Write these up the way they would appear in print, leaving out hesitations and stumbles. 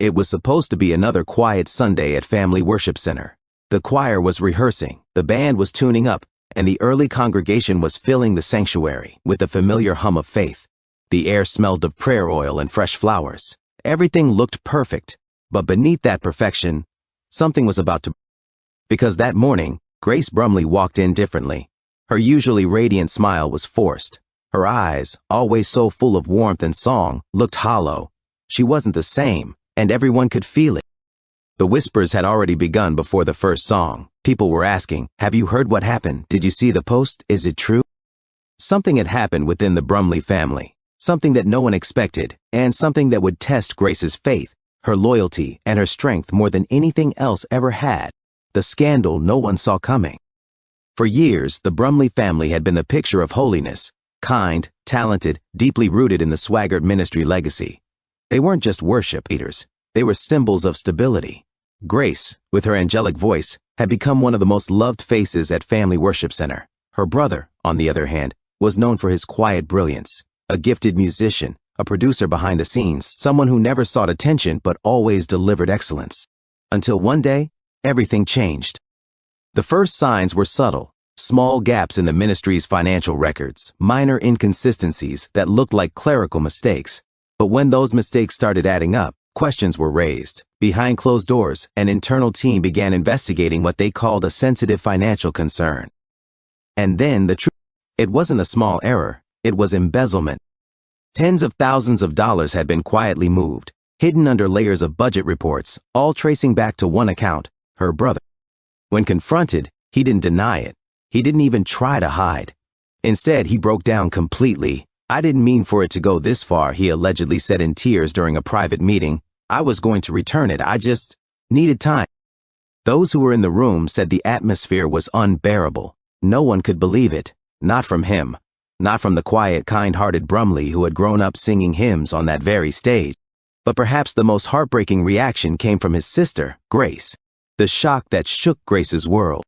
It was supposed to be another quiet Sunday at Family Worship Center. The choir was rehearsing, the band was tuning up, and the early congregation was filling the sanctuary with the familiar hum of faith. The air smelled of prayer oil and fresh flowers. Everything looked perfect, but beneath that perfection, something was about to. Because that morning, Grace Brumley walked in differently. Her usually radiant smile was forced. Her eyes, always so full of warmth and song, looked hollow. She wasn't the same, and everyone could feel it. The whispers had already begun before the first song. People were asking, "Have you heard what happened? Did you see the post? Is it true?" Something had happened within the Brumley family. Something that no one expected, and something that would test Grace's faith, her loyalty, and her strength more than anything else ever had. The scandal no one saw coming. For years, the Brumley family had been the picture of holiness, kind, talented, deeply rooted in the Swaggart ministry legacy. They weren't just worship leaders, they were symbols of stability. Grace, with her angelic voice, had become one of the most loved faces at Family Worship Center. Her brother, on the other hand, was known for his quiet brilliance, a gifted musician, a producer behind the scenes, someone who never sought attention but always delivered excellence. Until one day, everything changed. The first signs were subtle, small gaps in the ministry's financial records, minor inconsistencies that looked like clerical mistakes. But when those mistakes started adding up, questions were raised. Behind closed doors, an internal team began investigating what they called a sensitive financial concern. And then the truth, it wasn't a small error, it was embezzlement. Tens of thousands of dollars had been quietly moved, hidden under layers of budget reports, all tracing back to one account, her brother. When confronted, he didn't deny it. He didn't even try to hide. Instead, he broke down completely. "I didn't mean for it to go this far," he allegedly said in tears during a private meeting. "I was going to return it, I just needed time." Those who were in the room said the atmosphere was unbearable. No one could believe it. Not from him. Not from the quiet, kind-hearted Brumley who had grown up singing hymns on that very stage. But perhaps the most heartbreaking reaction came from his sister, Grace. The shock that shook Grace's world.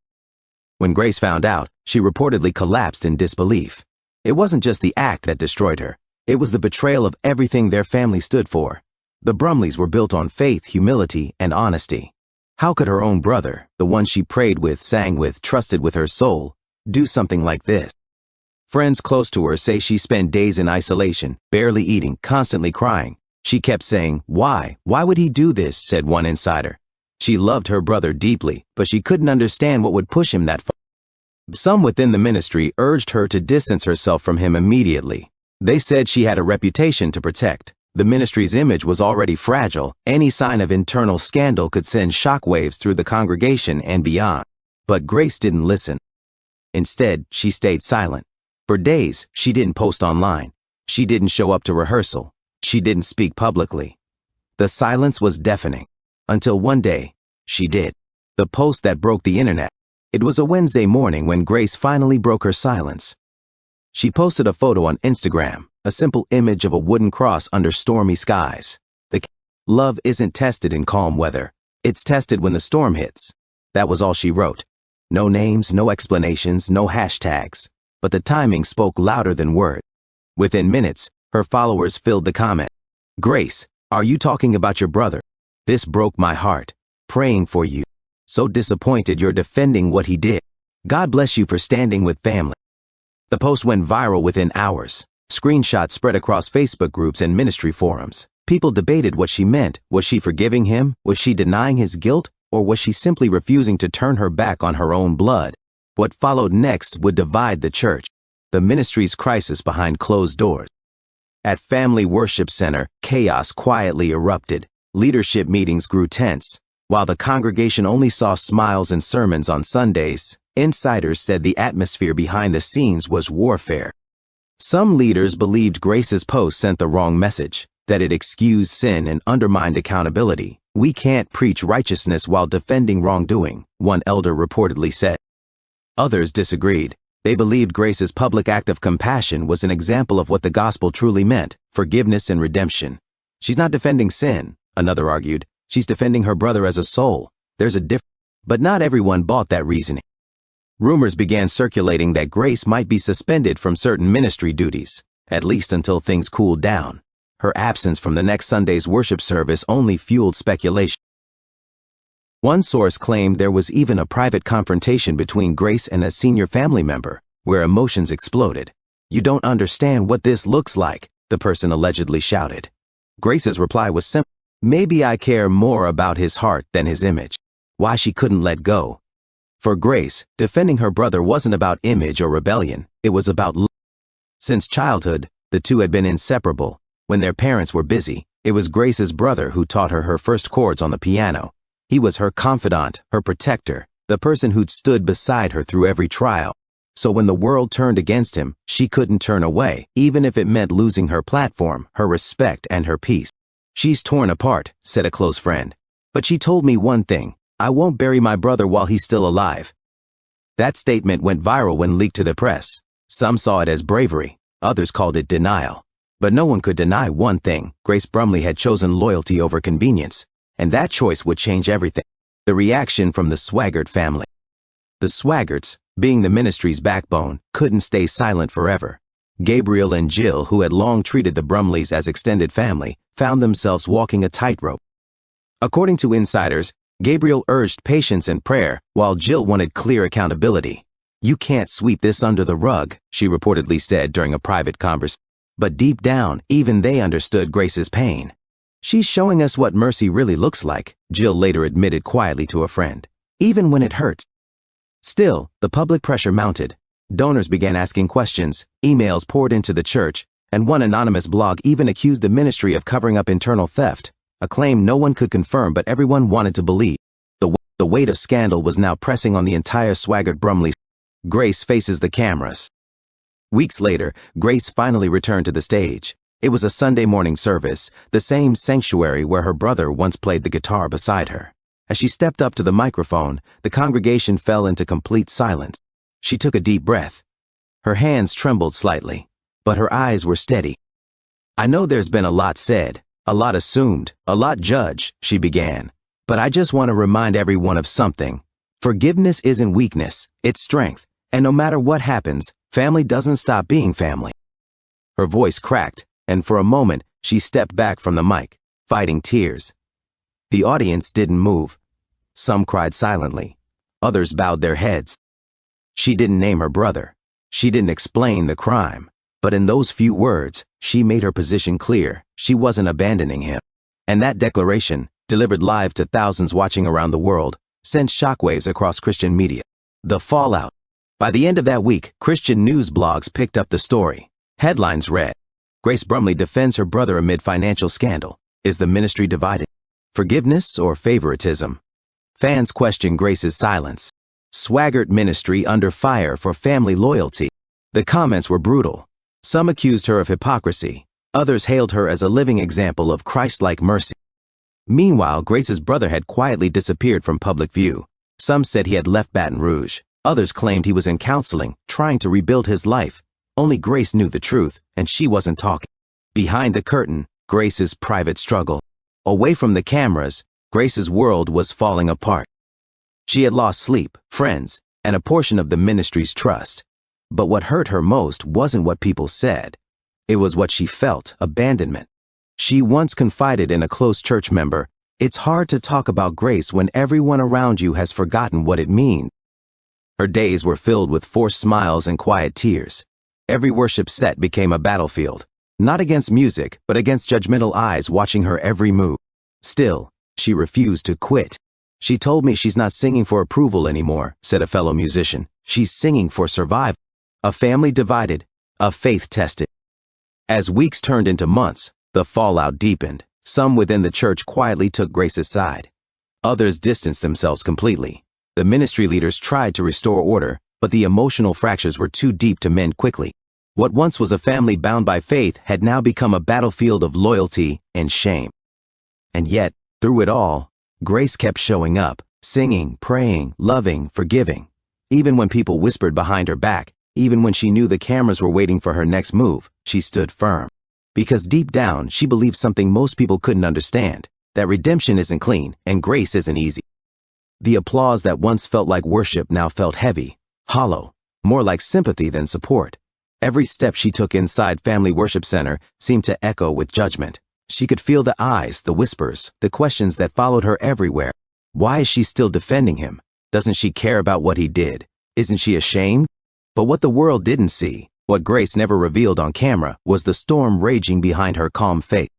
When Grace found out, she reportedly collapsed in disbelief. It wasn't just the act that destroyed her. It was the betrayal of everything their family stood for. The Brumleys were built on faith, humility, and honesty. How could her own brother, the one she prayed with, sang with, trusted with her soul, do something like this? Friends close to her say she spent days in isolation, barely eating, constantly crying. She kept saying, "Why? Why would he do this?" said one insider. She loved her brother deeply, but she couldn't understand what would push him that far. Some within the ministry urged her to distance herself from him immediately. They said she had a reputation to protect. The ministry's image was already fragile. Any sign of internal scandal could send shockwaves through the congregation and beyond. But Grace didn't listen. Instead, she stayed silent. For days, she didn't post online. She didn't show up to rehearsal. She didn't speak publicly. The silence was deafening. Until one day, she did. The post that broke the internet. It was a Wednesday morning when Grace finally broke her silence. She posted a photo on Instagram, a simple image of a wooden cross under stormy skies. Love isn't tested in calm weather. It's tested when the storm hits. That was all she wrote. No names, no explanations, no hashtags. But the timing spoke louder than words. Within minutes, her followers filled the comment. "Grace, are you talking about your brother? This broke my heart. Praying for you. So disappointed you're defending what he did. God bless you for standing with family." The post went viral within hours. Screenshots spread across Facebook groups and ministry forums. People debated what she meant. Was she forgiving him? Was she denying his guilt? Or was she simply refusing to turn her back on her own blood? What followed next would divide the church. The ministry's crisis behind closed doors. At Family Worship Center, chaos quietly erupted. Leadership meetings grew tense. While the congregation only saw smiles and sermons on Sundays, insiders said the atmosphere behind the scenes was warfare. Some leaders believed Grace's post sent the wrong message, that it excused sin and undermined accountability. "We can't preach righteousness while defending wrongdoing," one elder reportedly said. Others disagreed. They believed Grace's public act of compassion was an example of what the gospel truly meant, forgiveness and redemption. "She's not defending sin," another argued. "She's defending her brother as a soul. There's a difference." But not everyone bought that reasoning. Rumors began circulating that Grace might be suspended from certain ministry duties, at least until things cooled down. Her absence from the next Sunday's worship service only fueled speculation. One source claimed there was even a private confrontation between Grace and a senior family member, where emotions exploded. "You don't understand what this looks like," the person allegedly shouted. Grace's reply was simple. "Maybe I care more about his heart than his image." Why she couldn't let go. For Grace, defending her brother wasn't about image or rebellion, it was about love. Since childhood, the two had been inseparable. When their parents were busy, it was Grace's brother who taught her her first chords on the piano. He was her confidant, her protector, the person who'd stood beside her through every trial. So when the world turned against him, she couldn't turn away, even if it meant losing her platform, her respect, and her peace. "She's torn apart," said a close friend. "But she told me one thing: I won't bury my brother while he's still alive." That statement went viral when leaked to the press. Some saw it as bravery, others called it denial. But no one could deny one thing: Grace Brumley had chosen loyalty over convenience, and that choice would change everything. The reaction from the Swaggart family. The Swaggarts, being the ministry's backbone, couldn't stay silent forever. Gabriel and Jill, who had long treated the Brumleys as extended family, found themselves walking a tightrope. According to insiders, Gabriel urged patience and prayer, while Jill wanted clear accountability. "You can't sweep this under the rug," she reportedly said during a private conversation. But deep down, even they understood Grace's pain. "She's showing us what mercy really looks like," Jill later admitted quietly to a friend. "Even when it hurts." Still, the public pressure mounted. Donors began asking questions, emails poured into the church, and one anonymous blog even accused the ministry of covering up internal theft, a claim no one could confirm but everyone wanted to believe. The weight of scandal was now pressing on the entire Swaggart Brumley. Grace faces the cameras. Weeks later, Grace finally returned to the stage. It was a Sunday morning service, the same sanctuary where her brother once played the guitar beside her. As she stepped up to the microphone, the congregation fell into complete silence. She took a deep breath. Her hands trembled slightly, but her eyes were steady. "I know there's been a lot said, a lot assumed, a lot judged," she began. "But I just want to remind everyone of something. Forgiveness isn't weakness, it's strength. And no matter what happens, family doesn't stop being family." Her voice cracked, and for a moment, she stepped back from the mic, fighting tears. The audience didn't move. Some cried silently. Others bowed their heads. She didn't name her brother. She didn't explain the crime. But in those few words, she made her position clear. She wasn't abandoning him. And that declaration, delivered live to thousands watching around the world, sent shockwaves across Christian media. The fallout. By the end of that week, Christian news blogs picked up the story. Headlines read, "Grace Brumley defends her brother amid financial scandal. Is the ministry divided? Forgiveness or favoritism?" Fans questioned Grace's silence. Swaggart ministry under fire for family loyalty. The comments were brutal. Some accused her of hypocrisy. Others hailed her as a living example of Christ-like mercy. Meanwhile, Grace's brother had quietly disappeared from public view. Some said he had left Baton Rouge. Others claimed he was in counseling, trying to rebuild his life. Only Grace knew the truth, and she wasn't talking. Behind the curtain, Grace's private struggle. Away from the cameras, Grace's world was falling apart. She had lost sleep, friends, and a portion of the ministry's trust. But what hurt her most wasn't what people said. It was what she felt: abandonment. She once confided in a close church member, "It's hard to talk about grace when everyone around you has forgotten what it means." Her days were filled with forced smiles and quiet tears. Every worship set became a battlefield, not against music, but against judgmental eyes watching her every move. Still, she refused to quit. "She told me she's not singing for approval anymore," said a fellow musician. "She's singing for survival." A family divided, a faith tested. As weeks turned into months, the fallout deepened. Some within the church quietly took Grace's side. Others distanced themselves completely. The ministry leaders tried to restore order, but the emotional fractures were too deep to mend quickly. What once was a family bound by faith had now become a battlefield of loyalty and shame. And yet, through it all, Grace kept showing up, singing, praying, loving, forgiving. Even when people whispered behind her back, even when she knew the cameras were waiting for her next move, she stood firm. Because deep down, she believed something most people couldn't understand, that redemption isn't clean and grace isn't easy. The applause that once felt like worship now felt heavy, hollow, more like sympathy than support. Every step she took inside Family Worship Center seemed to echo with judgment. She could feel the eyes, the whispers, the questions that followed her everywhere. Why is she still defending him? Doesn't she care about what he did? Isn't she ashamed? But what the world didn't see, what Grace never revealed on camera, was the storm raging behind her calm faith.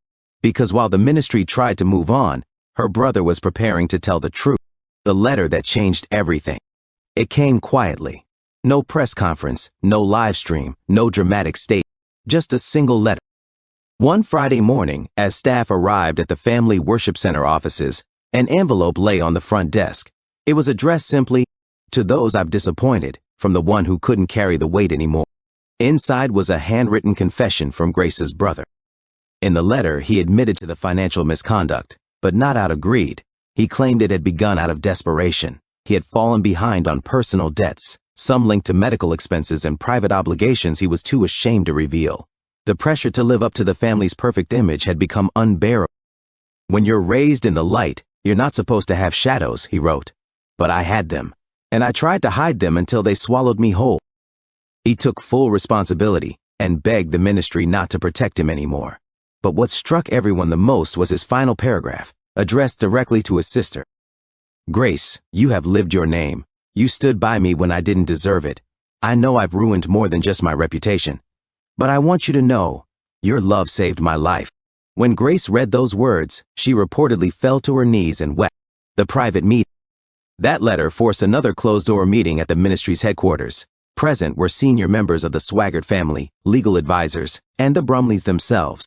Because while the ministry tried to move on, her brother was preparing to tell the truth. The letter that changed everything. It came quietly. No press conference, no live stream, no dramatic statement, just a single letter. One Friday morning, as staff arrived at the Family Worship Center offices, an envelope lay on the front desk. It was addressed simply, "To those I've disappointed, from the one who couldn't carry the weight anymore." Inside was a handwritten confession from Grace's brother. In the letter, he admitted to the financial misconduct, but not out of greed. He claimed it had begun out of desperation. He had fallen behind on personal debts, some linked to medical expenses and private obligations he was too ashamed to reveal. The pressure to live up to the family's perfect image had become unbearable. "When you're raised in the light, you're not supposed to have shadows," he wrote. "But I had them, and I tried to hide them until they swallowed me whole." He took full responsibility and begged the ministry not to protect him anymore. But what struck everyone the most was his final paragraph, addressed directly to his sister. "Grace, you have lived your name. You stood by me when I didn't deserve it. I know I've ruined more than just my reputation. But I want you to know, your love saved my life." When Grace read those words, she reportedly fell to her knees and wept. The private meeting. That letter forced another closed-door meeting at the ministry's headquarters. Present were senior members of the Swaggart family, legal advisors, and the Brumleys themselves.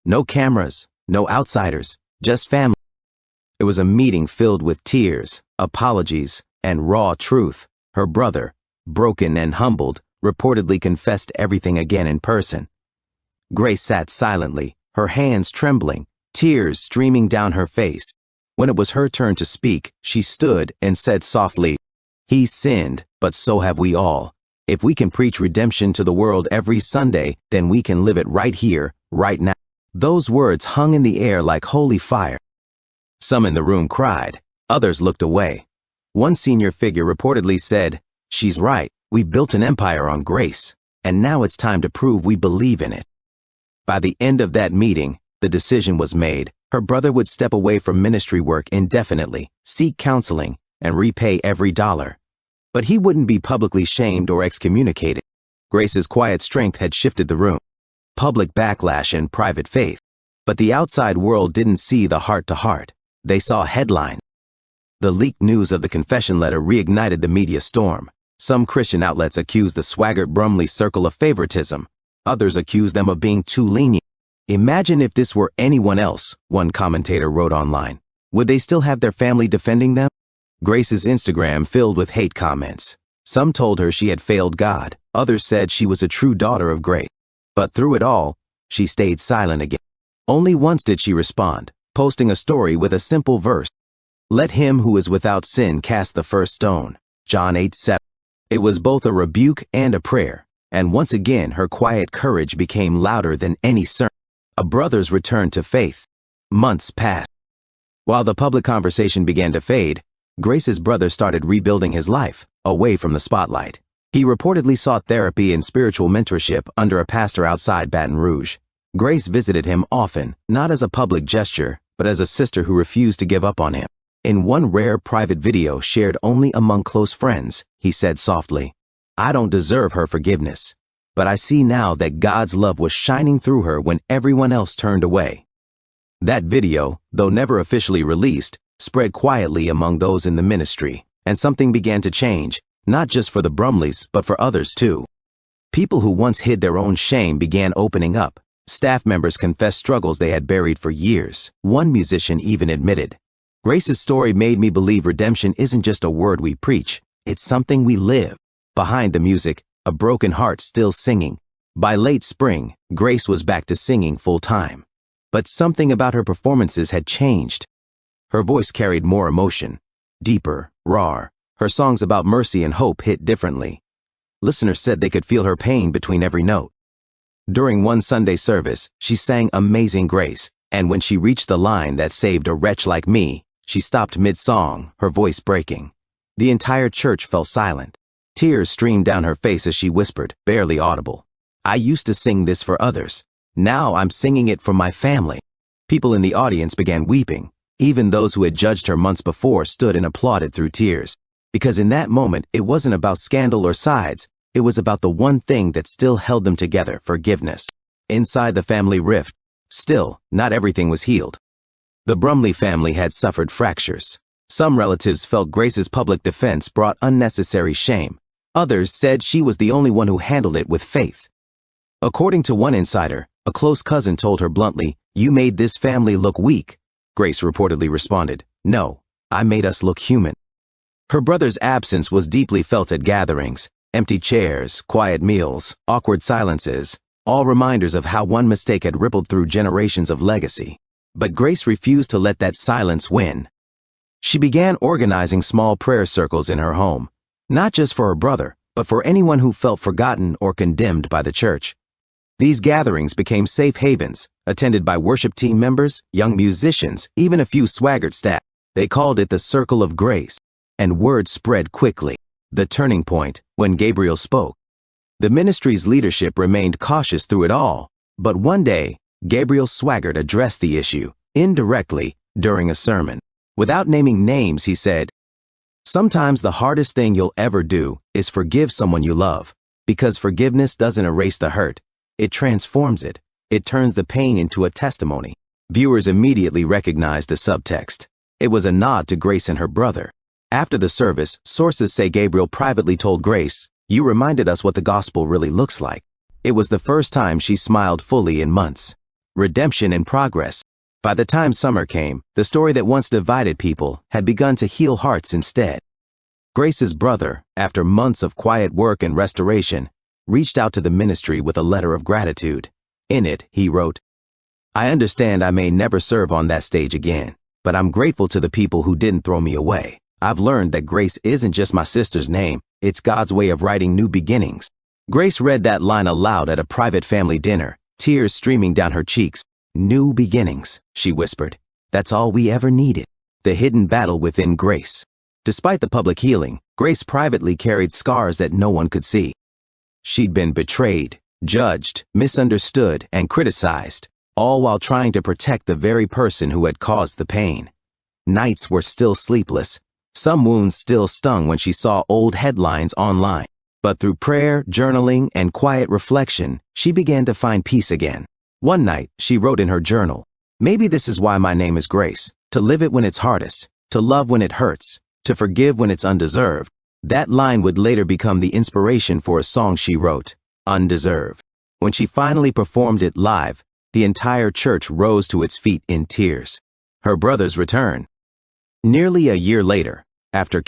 No cameras, no outsiders, just family. It was a meeting filled with tears, apologies, and raw truth. Her brother, broken and humbled, reportedly confessed everything again in person. Grace sat silently, her hands trembling, tears streaming down her face. When it was her turn to speak, she stood and said softly, "He sinned, but so have we all. If we can preach redemption to the world every Sunday, then we can live it right here, right now." Those words hung in the air like holy fire. Some in the room cried, others looked away. One senior figure reportedly said, "She's right. We built an empire on grace, and now it's time to prove we believe in it." By the end of that meeting, the decision was made. Her brother would step away from ministry work indefinitely, seek counseling, and repay every dollar. But he wouldn't be publicly shamed or excommunicated. Grace's quiet strength had shifted the room. Public backlash and private faith. But the outside world didn't see the heart-to-heart. They saw headlines. The leaked news of the confession letter reignited the media storm. Some Christian outlets accused the Swaggart-Brumley circle of favoritism. Others accused them of being too lenient. "Imagine if this were anyone else," one commentator wrote online. "Would they still have their family defending them?" Grace's Instagram filled with hate comments. Some told her she had failed God. Others said she was a true daughter of grace. But through it all, she stayed silent again. Only once did she respond, posting a story with a simple verse. "Let him who is without sin cast the first stone." John 8:7. It was both a rebuke and a prayer, and once again her quiet courage became louder than any sermon. A brother's return to faith. Months passed. While the public conversation began to fade, Grace's brother started rebuilding his life, away from the spotlight. He reportedly sought therapy and spiritual mentorship under a pastor outside Baton Rouge. Grace visited him often, not as a public gesture, but as a sister who refused to give up on him. In one rare private video shared only among close friends, he said softly, "I don't deserve her forgiveness, but I see now that God's love was shining through her when everyone else turned away." That video, though never officially released, spread quietly among those in the ministry, and something began to change, not just for the Brumleys, but for others too. People who once hid their own shame began opening up. Staff members confessed struggles they had buried for years. One musician even admitted, "Grace's story made me believe redemption isn't just a word we preach, it's something we live." Behind the music, a broken heart still singing. By late spring, Grace was back to singing full-time. But something about her performances had changed. Her voice carried more emotion, deeper, rawer. Her songs about mercy and hope hit differently. Listeners said they could feel her pain between every note. During one Sunday service, she sang Amazing Grace, and when she reached the line that saved a wretch like me, she stopped mid-song, her voice breaking. The entire church fell silent. Tears streamed down her face as she whispered, barely audible, I used to sing this for others. Now I'm singing it for my family." People in the audience began weeping. Even those who had judged her months before stood and applauded through tears. Because in that moment, it wasn't about scandal or sides. It was about the one thing that still held them together: forgiveness. Inside the family rift, still, not everything was healed. The Brumley family had suffered fractures. Some relatives felt Grace's public defense brought unnecessary shame. Others said she was the only one who handled it with faith. According to one insider, a close cousin told her bluntly, "You made this family look weak." Grace reportedly responded, "No, I made us look human." Her brother's absence was deeply felt at gatherings. Empty chairs, quiet meals, awkward silences, all reminders of how one mistake had rippled through generations of legacy. But Grace refused to let that silence win. She began organizing small prayer circles in her home, not just for her brother, but for anyone who felt forgotten or condemned by the church. These gatherings became safe havens, attended by worship team members, young musicians, even a few Swaggart staff. They called it the Circle of Grace, and word spread quickly. The turning point, when Gabriel spoke. The ministry's leadership remained cautious through it all, but one day, Gabriel Swaggart addressed the issue, indirectly, during a sermon. Without naming names, he said, "Sometimes the hardest thing you'll ever do is forgive someone you love, because forgiveness doesn't erase the hurt. It transforms it. It turns the pain into a testimony." Viewers immediately recognized the subtext. It was a nod to Grace and her brother. After the service, sources say Gabriel privately told Grace, "You reminded us what the gospel really looks like." It was the first time she smiled fully in months. Redemption in progress. By the time summer came, the story that once divided people had begun to heal hearts instead. Grace's brother, after months of quiet work and restoration, reached out to the ministry with a letter of gratitude. In it, he wrote, "I understand I may never serve on that stage again, but I'm grateful to the people who didn't throw me away. I've learned that grace isn't just my sister's name, it's God's way of writing new beginnings." Grace read that line aloud at a private family dinner, tears streaming down her cheeks. "New beginnings," she whispered. "That's all we ever needed." The hidden battle within Grace. Despite the public healing, Grace privately carried scars that no one could see. She'd been betrayed, judged, misunderstood, and criticized, all while trying to protect the very person who had caused the pain. Nights were still sleepless. Some wounds still stung when she saw old headlines online. But through prayer, journaling, and quiet reflection, she began to find peace again. One night, she wrote in her journal, "Maybe this is why my name is Grace, to live it when it's hardest, to love when it hurts, to forgive when it's undeserved." That line would later become the inspiration for a song she wrote, "Undeserved." When she finally performed it live, the entire church rose to its feet in tears. Her brother's return. Nearly a year later, after